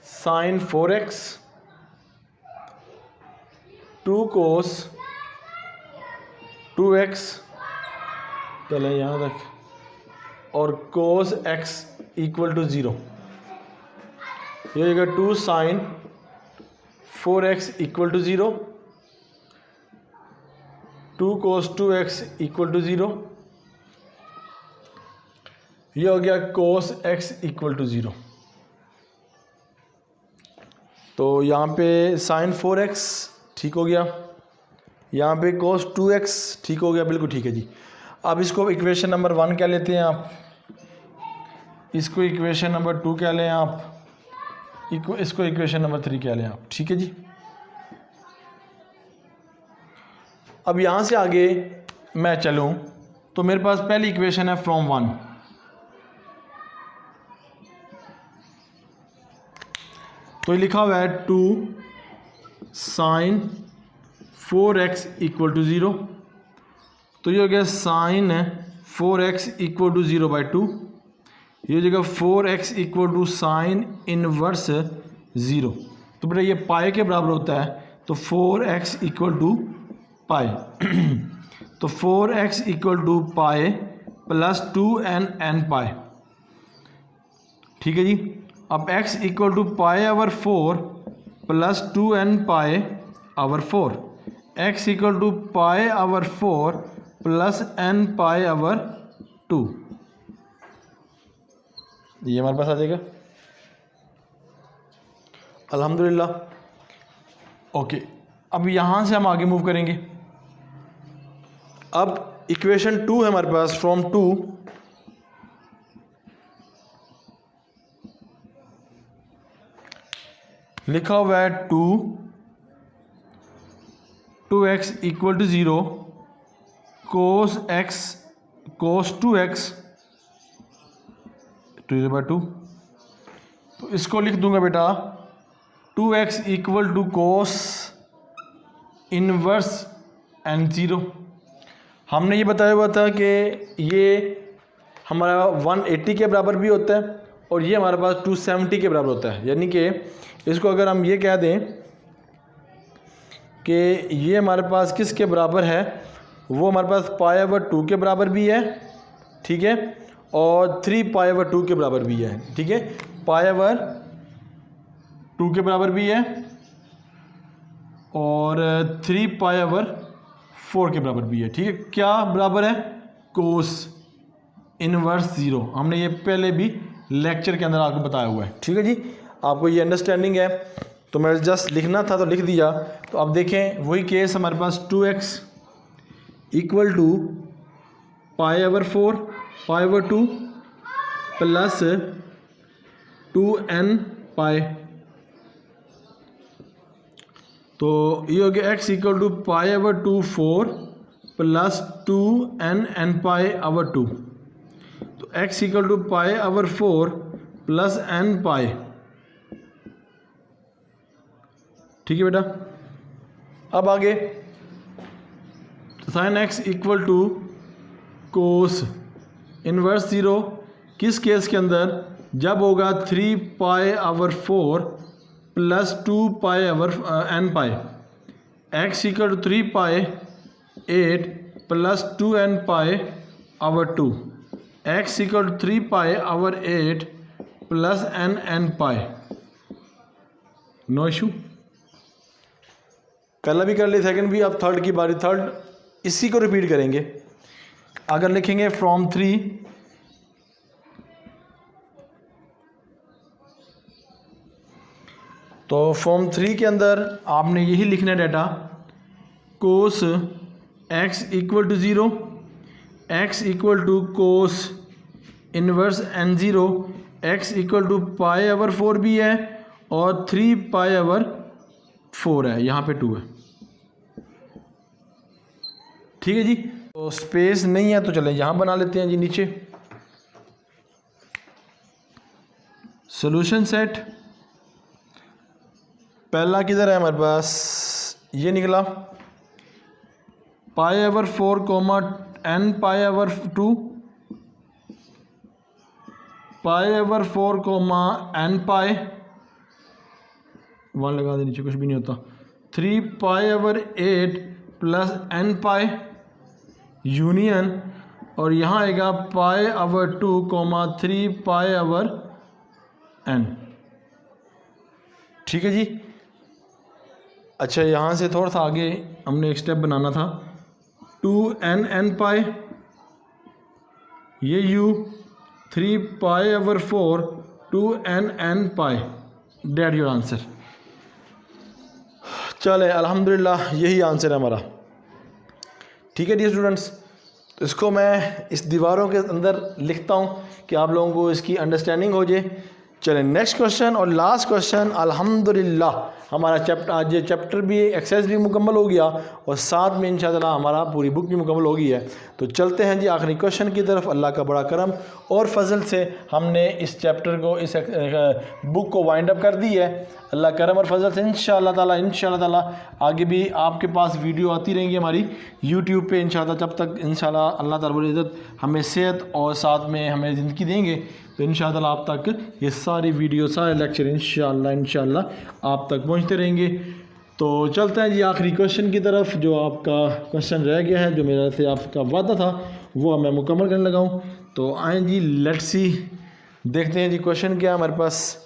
sin 4x 2 cos 2x, चलें यहाँ तक, और cos x इक्वल टू 0। ये हो जाएगा 2 sin 4x equal to 0, 2 cos 2x equal to 0, ये हो गया cos x इक्वल टू 0। तो यहाँ पे sin 4x ठीक हो गया, यहाँ पे cos 2x ठीक हो गया, बिल्कुल ठीक है जी। अब इसको इक्वेशन नंबर 1 क्या लेते हैं आप, इसको इक्वेशन नंबर 2 क्या लें आप, इसको इक्वेशन नंबर 3 क्या लें आप। ठीक है जी। अब यहाँ से आगे मैं चलूँ तो मेरे पास पहली इक्वेशन है फ्रॉम 1। तो लिखा हुआ है 2 sin 4x इक्वल टू 0। तो ये हो गया sin 4x equal to 0 by 2। ये हो जाएगा 4x equal to sine inverse 0। तो बेटा ये पाई के बराबर होता है, तो 4x इक्वल टू पाई तो 4x equal to pi plus 2n pi. ठीक है जी। अब x equal to pi over 4 plus 2n pi over 4, x equal to pi over 4 plus n pi over 2, ये हमारे पास आ जाएगा। अल्हम्दुलिल्लाह। ओके, अब यहाँ से हम आगे मूव करेंगे। अब इक्वेशन 2 है हमारे पास फ्रॉम 2। लिखा हुआ है 2x equal to 0 cos x cos 2x 2/2। तो इसको लिख दूंगा बेटा 2x equal to cos inverse n 0। हमने ये बताया हुआ था कि ये हमारा 180 के बराबर भी होता है और ये हमारे पास 270 के बराबर होता है। यानी कि इसको अगर हम ये कह दें कि ये हमारे पास किसके बराबर है, वो हमारे पास π/2 के बराबर भी है। ठीक है, और 3π/2 के बराबर भी है। ठीक है, π/2 के बराबर भी है और 3π/4 के बराबर भी है। ठीक है, क्या बराबर है, कोस इनवर्स 0। हमने ये पहले भी लेक्चर के अंदर आपको बताया हुआ है। ठीक है जी, आपको ये अंडरस्टैंडिंग है, तो मैं जस्ट लिखना था तो लिख दिया। तो अब देखें वही केस हमारे पास 2x equal to π/4 π/2 plus 2n pi. तो ये हो गया x equal to π/2 4 plus 2n pi over 2। तो x equal to π/4 plus n pi. ठीक है बेटा। अब आगे sine x equal to cos inverse zero किस केस के अंदर, जब होगा 3π/4 plus 2π/n x equal to 3π/8 plus 2n π/2 x equal to 3π/8 plus n no issue. पहला भी कर लिए, सेकंड भी, अब थर्ड की बारी। थर्ड इसी को रिपीट करेंगे। अगर लिखेंगे फ्रॉम 3 तो फॉर्म 3 के अंदर आपने यही लिखना है data, cos x equal to 0, x equal to cos inverse n0, x equal to π/4 भी है और 3π/4 है, यहाँ पे 2 है। ठीक है जी। तो स्पेस नहीं है तो चले यहाँ बना लेते हैं जी नीचे। सॉल्यूशन सेट पहला किधर है हमारे पास, ये निकला π/4 n π/2 π/4 n वन लगा दे नीचे, कुछ भी नहीं होता। 3π/8 प्लस n यूनियन, और यहाँ आएगा π/2 3π/n। ठीक है जी। अच्छा, यहाँ से थोड़ा सा आगे हमने एक स्टेप बनाना था, 2n ये u 3π/4 2n date your answer. चले अल्हम्दुलिल्लाह यही आंसर है हमारा। ठीक है डियर स्टूडेंट्स, इसको मैं इस दीवारों के अंदर लिखता हूँ कि आप लोगों को इसकी अंडरस्टैंडिंग हो जाए। चलें नेक्स्ट क्वेश्चन और लास्ट क्वेश्चन। अल्हम्दुलिल्लाह हमारा चैप्टर, आज ये चैप्टर भी, एक्सरसाइज भी मुकम्मल हो गया और साथ में इंशाअल्लाह हमारा पूरी बुक भी मुकम्मल हो गई है। तो चलते हैं जी आखिरी क्वेश्चन की तरफ। अल्लाह का बड़ा करम और फजल से हमने इस चैप्टर को, इस बुक को वाइंड अप कर दी है। अल्लाह करम और फजल से इंशाअल्लाह ताला आगे भी आपके पास वीडियो आती रहेंगी हमारी यूट्यूब पे इंशाअल्लाह, जब तक इंशाअल्लाह अल्लाह ताला रब्बुल इज़्ज़त हमें सेहत और साथ में हमें ज़िंदगी देंगे तो इंशाअल्लाह आप तक ये सारी वीडियो, सारे लेक्चर इंशाअल्लाह आप तक पहुंचते रहेंगे। तो चलते हैं जी आखिरी क्वेश्चन की तरफ। जो आपका क्वेश्चन रह गया है, जो मेरा से आपका वादा था, वो मैं मुकम्मल करने लगा हूँ। तो आए जी, लेट्स सी, देखते हैं जी क्वेश्चन क्या है हमारे पास।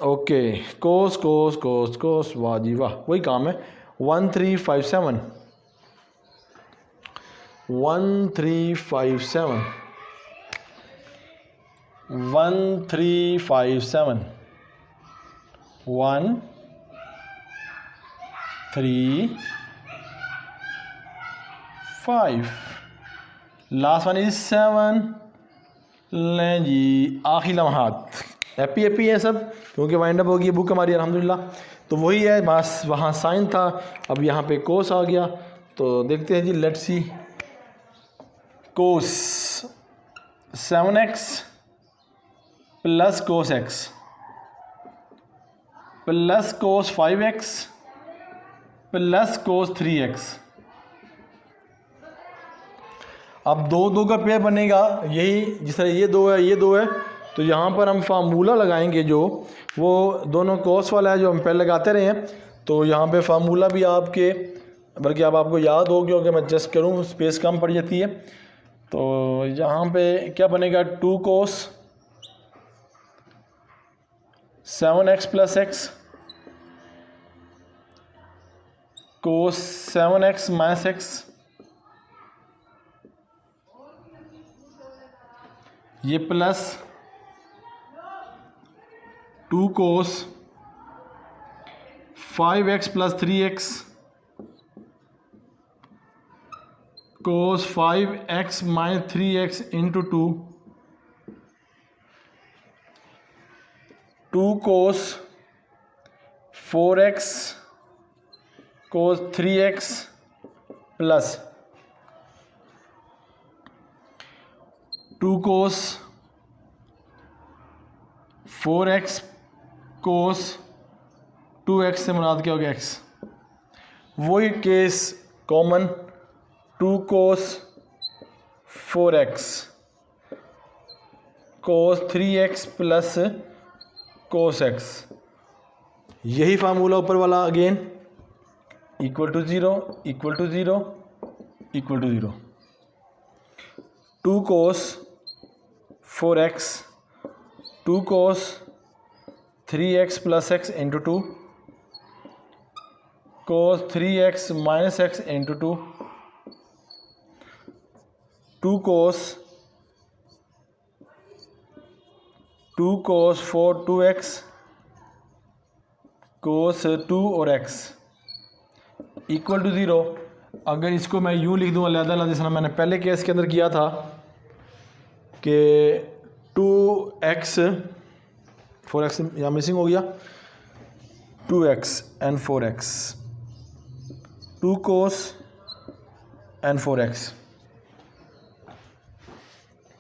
ओके, कोस कोस कोस कोस, वाह जी वाह, वही काम है। 1357 1357 1357 1 3 5, लास्ट वन इज 7। लें जी आखिरी लम्हात, हैप्पी है सब, क्योंकि वाइंड अप हो गई बुक हमारी अल्हम्दुलिल्लाह। तो वही है, बस वहाँ साइन था, अब यहाँ पे कोस आ गया। तो देखते हैं जी, let's see. Cos 7x plus cos x plus cos 5x plus cos 3x। अब दो का पेयर बनेगा, यही जिस तरह ये दो है, तो यहाँ पर हम फार्मूला लगाएंगे, जो वो दोनों कोस वाला है जो हम पहले लगाते रहे हैं। तो यहाँ पे फार्मूला भी आपके, बल्कि अब आपको याद हो गया, मैं जस्ट करूँ, स्पेस कम पड़ जाती है। तो यहाँ पे क्या बनेगा, 2 cos 7x plus x cos 7x minus x, ये plus 2 cos 5x plus 3x cos 5x minus 3x into 2 cos 4x cos 3x plus 2 cos 4x cos 2x से मुराद क्या हो गया x। वही case common 2 cos 4x cos 3x plus cos x, यही formula ऊपर वाला again, equal to zero equal to zero equal to zero. 2 cos 4x 2 cos 3x plus x into 2 cos 3x minus x into 2 2 cos 4 2x cos 2 और x equal to zero. अगर इसको मैं यूँ लिख दूँ अलग-अलग, जिस तरह मैंने पहले केस के अंदर किया था कि 2x 4x यहाँ मिसिंग हो गया, 2x and 4x 2 cos and 4x,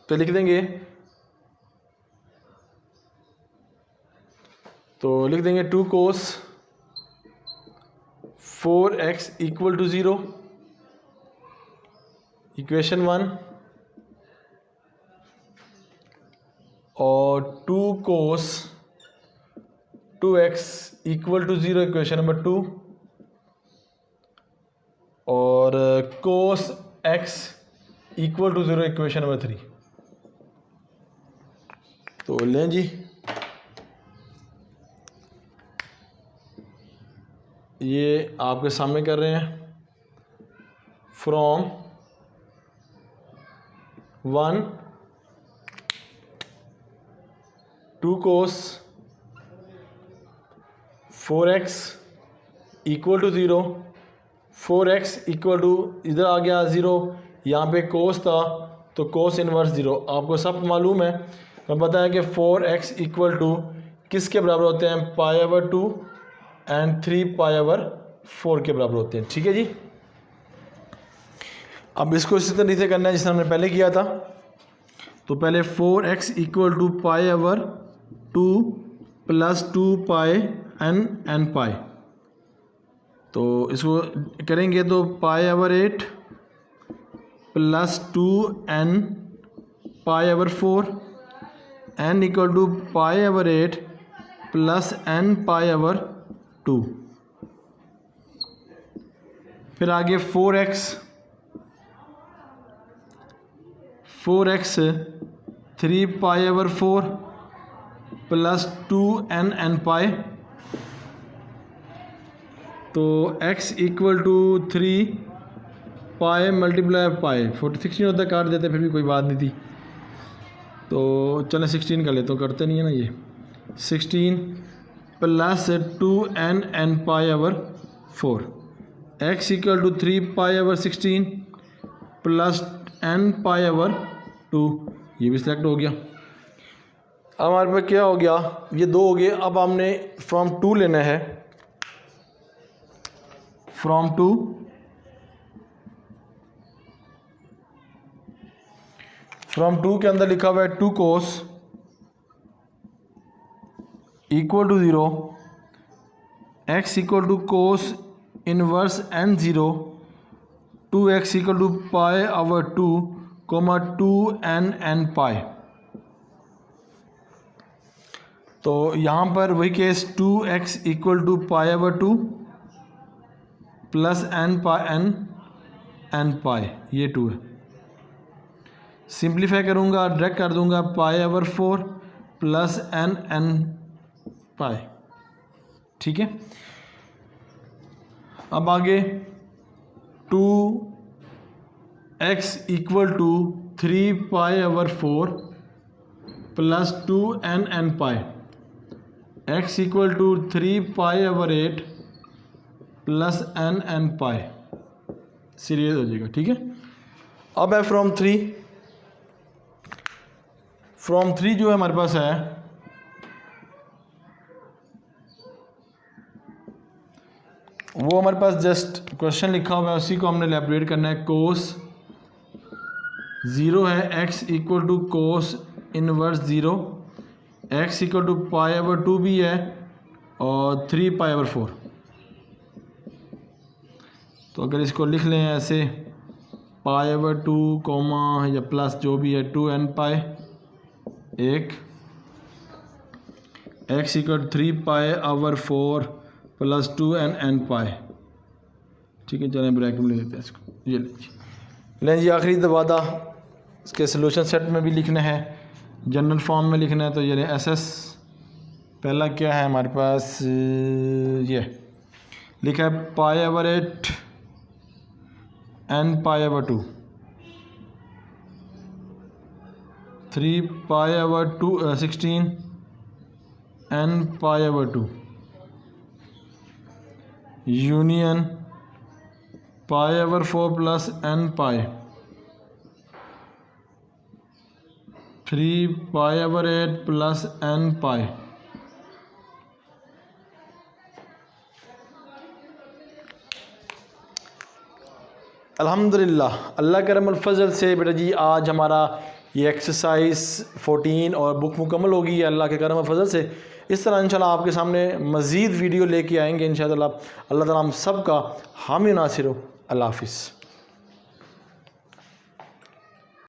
तो लिख देंगे, तो लिख देंगे 2 cos 4x equal to zero, equation 1, और 2 cos 2x equal to zero, equation number 2, और cos x equal to zero, equation number 3। तो लें जी, ये आपके सामने कर रहे हैं, from 1 2 cos 4x equal to zero, 4x equal to इधर आ गया ज़ीरो, यहाँ पे cos था तो cos इनवर्स ज़ीरो। आपको सब मालूम है, हमें पता है कि 4x इक्वल टू किसके बराबर होते हैं, π/2 एंड 3π/4 के बराबर होते हैं। ठीक है जी, अब इसको इसी तरीके से करना है जिसे हमने पहले किया था। तो पहले 4x equal to π/2 plus 2π n π, तो इसको करेंगे तो π/8 plus 2n π/4 n equal to π/8 plus n π/2। फिर आगे 4x 3π/4 प्लस 2n π, तो x equal to 3π multiply pi 16 होता है, काट देते फिर भी कोई बात नहीं थी, तो चलें 16 कर ले, तो करते नहीं है ना ये, 16 plus 2n π/4, x equal to 3π/16 plus n π/2, ये भी सिलेक्ट हो गया। अब हमारे पास क्या हो गया, ये दो हो गए। अब हमने फ्रॉम 2 लेना है, फ्रॉम 2 के अंदर लिखा हुआ है 2 cos equal to zero, x equal to cos inverse n zero, 2x equal to π/2 2n π। तो यहाँ पर वही case 2x equal to π/2 plus n π, ये 2 है। सिंप्लीफाई करूँगा, डायरेक्ट कर दूँगा, π/4 प्लस n π। ठीक है, अब आगे 2x equal to 3π/4 plus 2n π, x equal to 3π/8 plus n π, series हो जाएगा। ठीक है, अब है फ्रॉम 3 जो है हमारे पास है, वो हमारे पास जस्ट क्वेश्चन लिखा हुआ है, उसी को हमने एलैबोरेट करना है। cos 0 है, x equal to cos inverse 0, x equal to π/2 भी है और 3π/4। तो अगर इसको लिख लें ऐसे पाई ओवर 2 कोमा या प्लस जो भी है 2n पाई एक x equal 3 pi over 4 plus 2n pi. ठीक है, चलें ब्रैकेट में ले देते हैं इसको। ये लें जी आखिरी दवादा इसके सोल्यूशन सेट में भी लिखना है, जनरल फॉर्म में लिखना है। तो ये एस एस पहला क्या है हमारे पास, ये लिखा है pi over 8 n pi over 2 3 pi over 16 n pi over 2 union pi over 4 plus n पाई 3 पाई ओवर 8 प्लस n पाई। अल्हम्दुलिल्लाह अल्लाह करम फजल से बेटा जी आज हमारा ये एक्सरसाइज 14 और बुक मुकम्मल होगी है अल्लाह के करम फजल से। इस तरह इंशाल्लाह आपके सामने मज़ीद वीडियो लेके आएंगे इंशाल्लाह। अल्लाह ताला हम सब का हामी नासिर हो। अल्लाह हाफिज़।